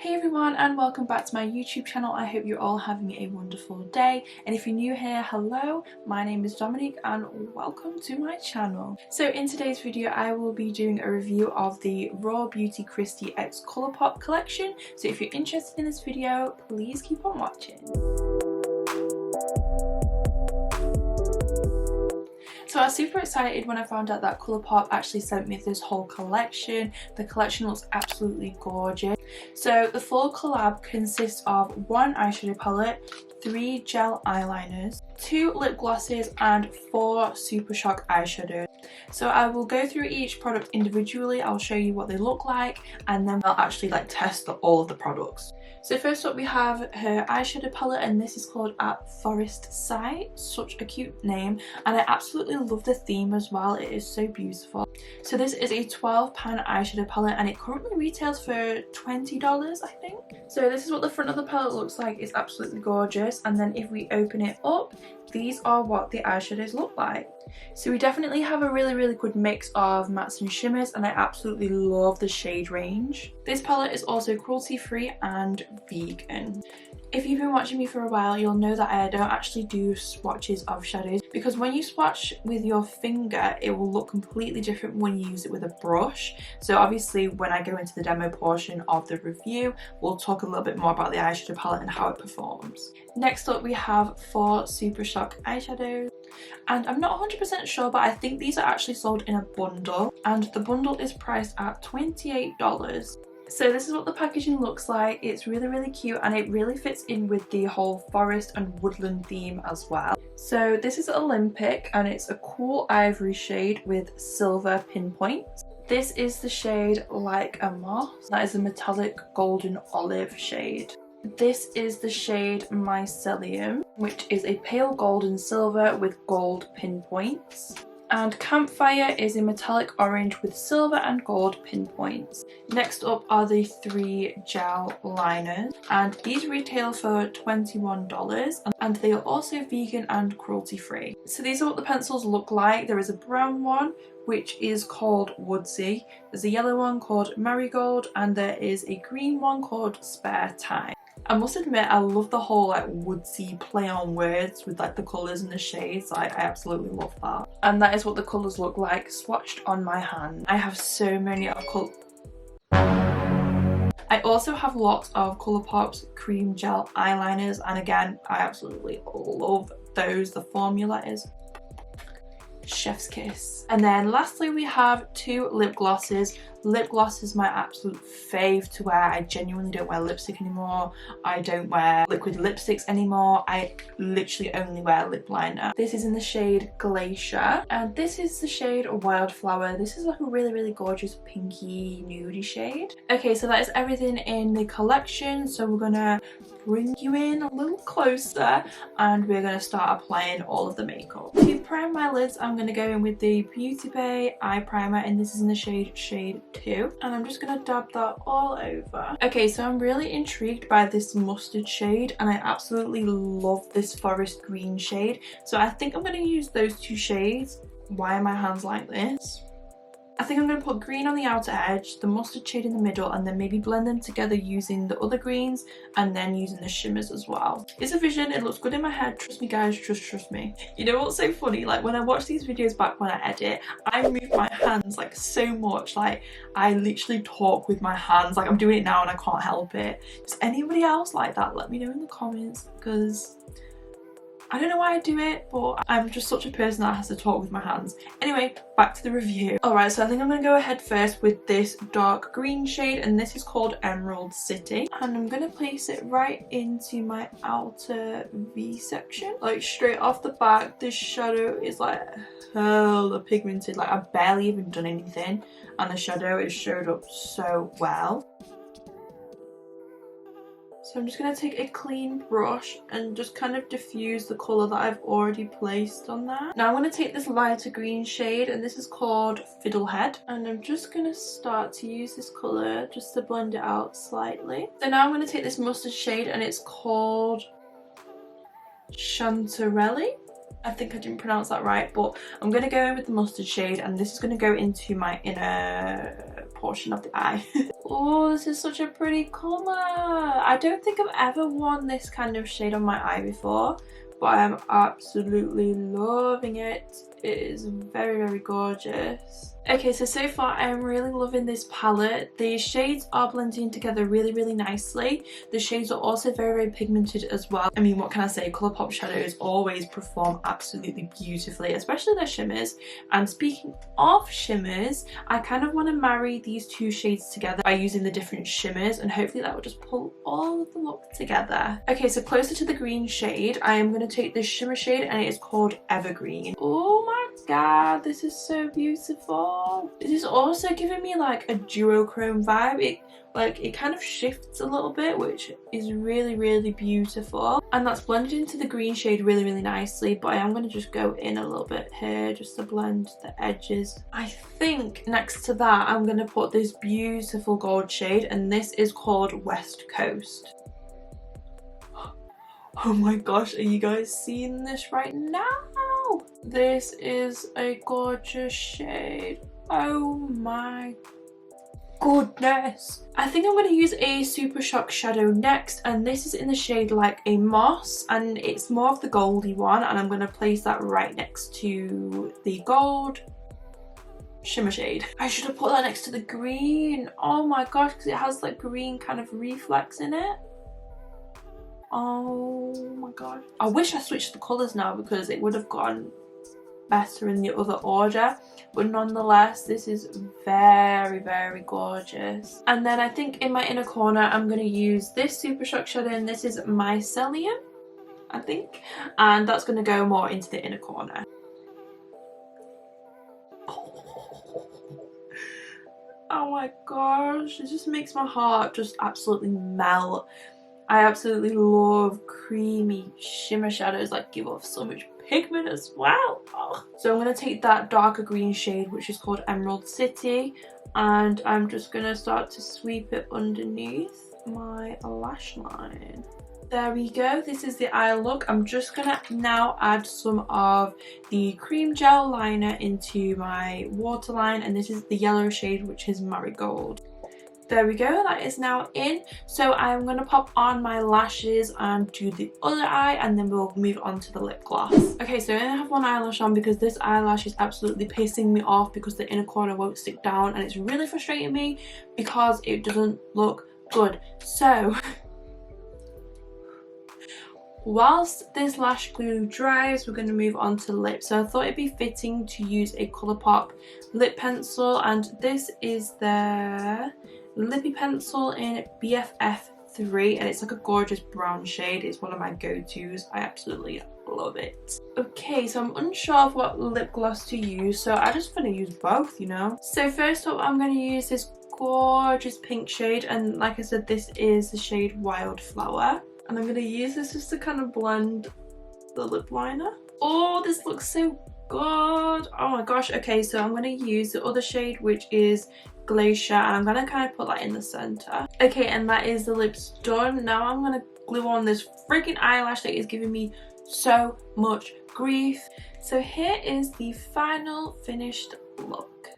Hey everyone, and welcome back to my YouTube channel. I hope you're all having a wonderful day, and if you're new here, hello, my name is Dominique and welcome to my channel. So in today's video I will be doing a review of the Rawbeautykristi x Colourpop collection, so if you're interested in this video, please keep on watching. So I was super excited when I found out that Colourpop actually sent me this whole collection. The collection looks absolutely gorgeous. So the full collab consists of 1 eyeshadow palette, 3 gel eyeliners, 2 lip glosses and 4 Super Shock eyeshadows. So I will go through each product individually, I'll show you what they look like, and then I'll actually test all of the products. So first up we have her eyeshadow palette, and this is called At Forest Sight. Such a cute name, and I absolutely love the theme as well, it is so beautiful. So this is a £12 eyeshadow palette and it currently retails for $20 I think. So this is what the front of the palette looks like, it's absolutely gorgeous, and then if we open it up, these are what the eyeshadows look like. So we definitely have a really good mix of mattes and shimmers, and I absolutely love the shade range. This palette is also cruelty free and vegan. If you've been watching me for a while, you'll know that I don't actually do swatches of shadows, because when you swatch with your finger it will look completely different when you use it with a brush. So obviously when I go into the demo portion of the review, we'll talk a little bit more about the eyeshadow palette and how it performs. Next up we have 4 Super Shock eyeshadows, and I'm not 100% sure, but I think these are actually sold in a bundle, and the bundle is priced at $28. So this is what the packaging looks like. It's really cute, and it really fits in with the whole forest and woodland theme as well. So this is Olympic and it's a cool ivory shade with silver pinpoints. This is the shade Like a Moss. That is a metallic golden olive shade. This is the shade Mycelium, which is a pale gold and silver with gold pinpoints. And Campfire is a metallic orange with silver and gold pinpoints. Next up are the 3 gel liners, and these retail for $21, and they are also vegan and cruelty free. So these are what the pencils look like. There is a brown one which is called Woodsy, there's a yellow one called Marigold, and there is a green one called Spare Time. I must admit I love the whole woodsy play on words with the colours and the shades. I absolutely love that. And that is what the colours look like swatched on my hand. I have so many of colours. I also have lots of Colourpop's cream gel eyeliners, and again I absolutely love those. The formula is chef's kiss. And then lastly we have 2 lip glosses. Lip gloss is my absolute fave to wear. I genuinely don't wear lipstick anymore. I don't wear liquid lipsticks anymore. I literally only wear lip liner. This is in the shade Glacier, and this is the shade Wildflower. This is a really gorgeous pinky nudie shade. Okay, so that is everything in the collection, so we're gonna bring you in a little closer and we're gonna start applying all of the makeup. To prime my lids, I'm gonna go in with the Beauty Bay eye primer, and this is in the shade 2, and I'm just gonna dab that all over. Okay, so I'm really intrigued by this mustard shade, and I absolutely love this forest green shade, so I think I'm gonna use those 2 shades. Why are my hands like this? I think I'm going to put green on the outer edge, the mustard shade in the middle, and then maybe blend them together using the other greens and then using the shimmers as well. It's a vision, it looks good in my head, trust me guys, trust me. You know what's so funny, when I watch these videos back when I edit, I move my hands so much, I literally talk with my hands, I'm doing it now and I can't help it. Does anybody else like that? Let me know in the comments, because I don't know why I do it, but I'm just such a person that has to talk with my hands. Anyway, back to the review. Alright, so I think I'm going to go ahead first with this dark green shade, and this is called Emerald City. And I'm going to place it right into my outer V section. Straight off the back, this shadow is hella pigmented. I've barely even done anything, and the shadow is showed up so well. So I'm just going to take a clean brush and just kind of diffuse the colour that I've already placed on that. Now I'm going to take this lighter green shade, and this is called Fiddlehead, and I'm just going to start to use this colour just to blend it out slightly. So now I'm going to take this mustard shade, and it's called Chantarelli. I think I didn't pronounce that right, but I'm going to go in with the mustard shade, and this is going to go into my inner portion of the eye. Oh, this is such a pretty colour. I don't think I've ever worn this kind of shade on my eye before, but I'm absolutely loving it. It is very, very gorgeous. Okay, so far I'm really loving this palette. The shades are blending together really, really nicely. The shades are also very, very pigmented as well. I mean, what can I say? Colourpop shadows always perform absolutely beautifully, especially their shimmers. And speaking of shimmers, I kind of want to marry these two shades together by using the different shimmers, and hopefully that will just pull all of the look together. Okay, so closer to the green shade, I am going to take this shimmer shade, and it is called Evergreen. Oh my god, this is so beautiful. This is also giving me like a duochrome vibe. It kind of shifts a little bit, which is really, really beautiful, and that's blended into the green shade really, really nicely. But I am going to just go in a little bit here just to blend the edges. I think next to that I'm going to put this beautiful gold shade, and this is called West Coast. Oh my gosh, are you guys seeing this right now? This is a gorgeous shade. Oh my goodness. I think I'm going to use a Super Shock shadow next, and this is in the shade Like a Moss, and it's more of the goldy one, and I'm going to place that right next to the gold shimmer shade. I should have put that next to the green. Oh my gosh, because it has like green kind of reflex in it. Oh my god. I wish I switched the colours now, because it would have gone better in the other order, but nonetheless this is very, very gorgeous. And then I think in my inner corner I'm going to use this Super Shock shadow, and this is Mycelium, I think, and that's going to go more into the inner corner. Oh my gosh, it just makes my heart just absolutely melt. I absolutely love creamy shimmer shadows that give off so much pigment as well. Oh. So I'm going to take that darker green shade, which is called Emerald City, and I'm just going to start to sweep it underneath my lash line. There we go, this is the eye look. I'm just going to now add some of the cream gel liner into my waterline, and this is the yellow shade, which is Marigold. There we go, that is now in. So I'm going to pop on my lashes and do the other eye, and then we'll move on to the lip gloss. Okay, so I only have one eyelash on because this eyelash is absolutely pissing me off because the inner corner won't stick down, and it's really frustrating me because it doesn't look good. So whilst this lash glue dries, we're going to move on to lips. So I thought it'd be fitting to use a Colourpop lip pencil, and this is their lippy pencil in BFF3, and it's like a gorgeous brown shade. It's one of my go-tos. I absolutely love it. Okay, so I'm unsure of what lip gloss to use, so I just want to use both, you know. So first up, I'm going to use this gorgeous pink shade, and like I said, this is the shade Wildflower, and I'm going to use this just to kind of blend the lip liner. Oh, this looks so good. Oh my gosh. Okay, so I'm going to use the other shade, which is Glacier, and I'm going to kind of put that in the center. Okay, and that is the lips done. Now I'm going to glue on this freaking eyelash that is giving me so much grief. So here is the final finished look.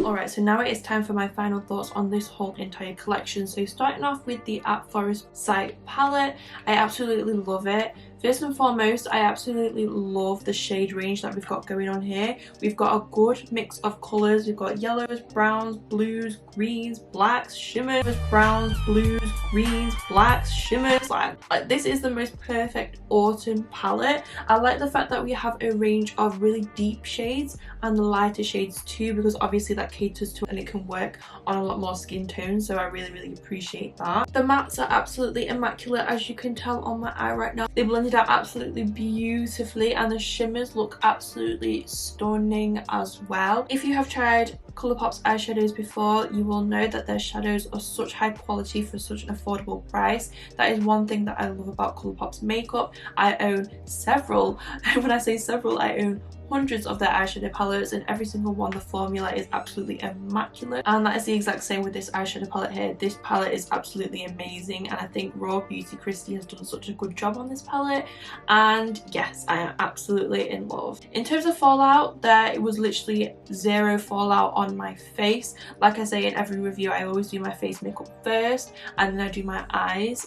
Alright, so now it is time for my final thoughts on this whole entire collection. So starting off with the At Forest Sight palette, I absolutely love it. First and foremost, I absolutely love the shade range that we've got going on here. We've got a good mix of colours. We've got yellows, browns, blues, greens, blacks, shimmers, browns, blues, greens, blacks, shimmers. Like this is the most perfect autumn palette. I like the fact that we have a range of really deep shades and the lighter shades too, because obviously that caters to, and it can work on a lot more skin tones, so I really, really appreciate that. The mattes are absolutely immaculate, as you can tell on my eye right now. They blended out absolutely beautifully, and the shimmers look absolutely stunning as well. If you have tried Colourpop's eyeshadows before, you will know that their shadows are such high quality for such an affordable price. That is one thing that I love about Colourpop's makeup. I own several, and when I say several, I own hundreds of their eyeshadow palettes, and every single one, the formula is absolutely immaculate, and that is the exact same with this eyeshadow palette here. This palette is absolutely amazing, and I think Rawbeautykristi has done such a good job on this palette, and yes, I am absolutely in love. In terms of fallout, it was literally zero fallout on my face. Like I say in every review, I always do my face makeup first and then I do my eyes,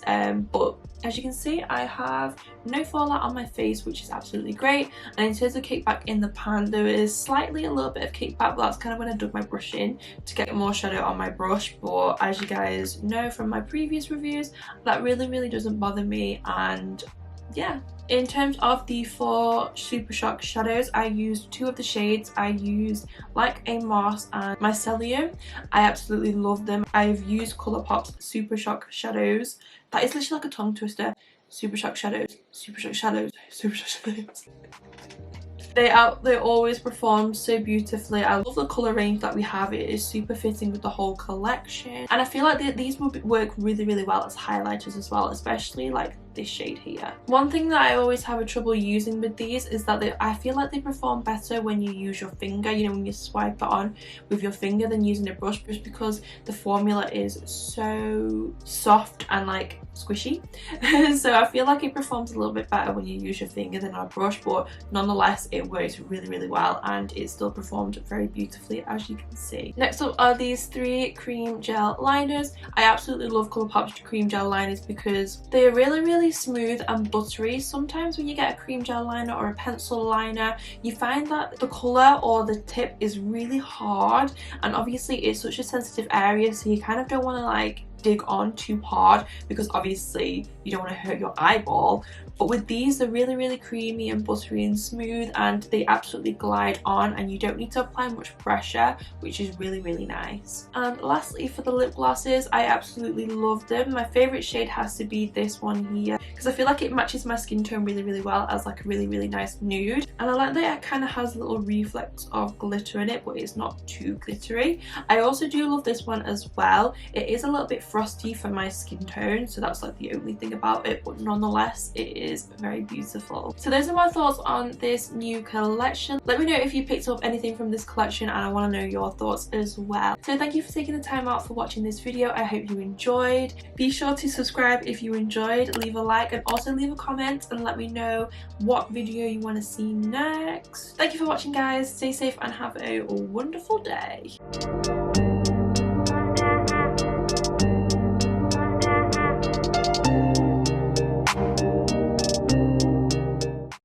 but as you can see, I have no fallout on my face, which is absolutely great. And in terms of kickback in the pan, there is slightly a little bit of kickback, but that's kind of when I dug my brush in to get more shadow on my brush. But as you guys know from my previous reviews, that really doesn't bother me, and yeah. In terms of the 4 Super Shock shadows, I used 2 of the shades. I used Like a Moss and Mycelium. I absolutely love them. I've used Colourpop's Super Shock shadows. That is literally like a tongue twister. Super Shock shadows, Super Shock shadows, Super Shock shadows. They always perform so beautifully. I love the colour range that we have. It is super fitting with the whole collection, and I feel like these would work really well as highlighters as well, especially like this shade here. One thing that I always have a trouble using with these is that I feel like they perform better when you use your finger, you know, when you swipe it on with your finger than using a brush, just because the formula is so soft and like squishy. So I feel like it performs a little bit better when you use your finger than on a brush, but nonetheless it works really well, and it still performed very beautifully, as you can see. Next up are these 3 cream gel liners. I absolutely love Colourpop's cream gel liners because they are really smooth and buttery. Sometimes when you get a cream gel liner or a pencil liner, you find that the colour or the tip is really hard, and obviously it's such a sensitive area, so you kind of don't want to like dig on too hard because obviously you don't want to hurt your eyeball. But with these, they're really creamy and buttery and smooth, and they absolutely glide on, and you don't need to apply much pressure, which is really nice. And lastly, for the lip glosses, I absolutely love them. My favourite shade has to be this one here because I feel like it matches my skin tone really well as like a really nice nude, and I like that it kind of has a little reflex of glitter in it, but it's not too glittery. I also do love this one as well. It is a little bit frosty for my skin tone, so that's like the only thing about it, but nonetheless it is very beautiful. So those are my thoughts on this new collection. Let me know if you picked up anything from this collection, and I want to know your thoughts as well. So thank you for taking the time out for watching this video. I hope you enjoyed. Be sure to subscribe if you enjoyed, leave a like, and also leave a comment and let me know what video you want to see next. Thank you for watching, guys. Stay safe and have a wonderful day.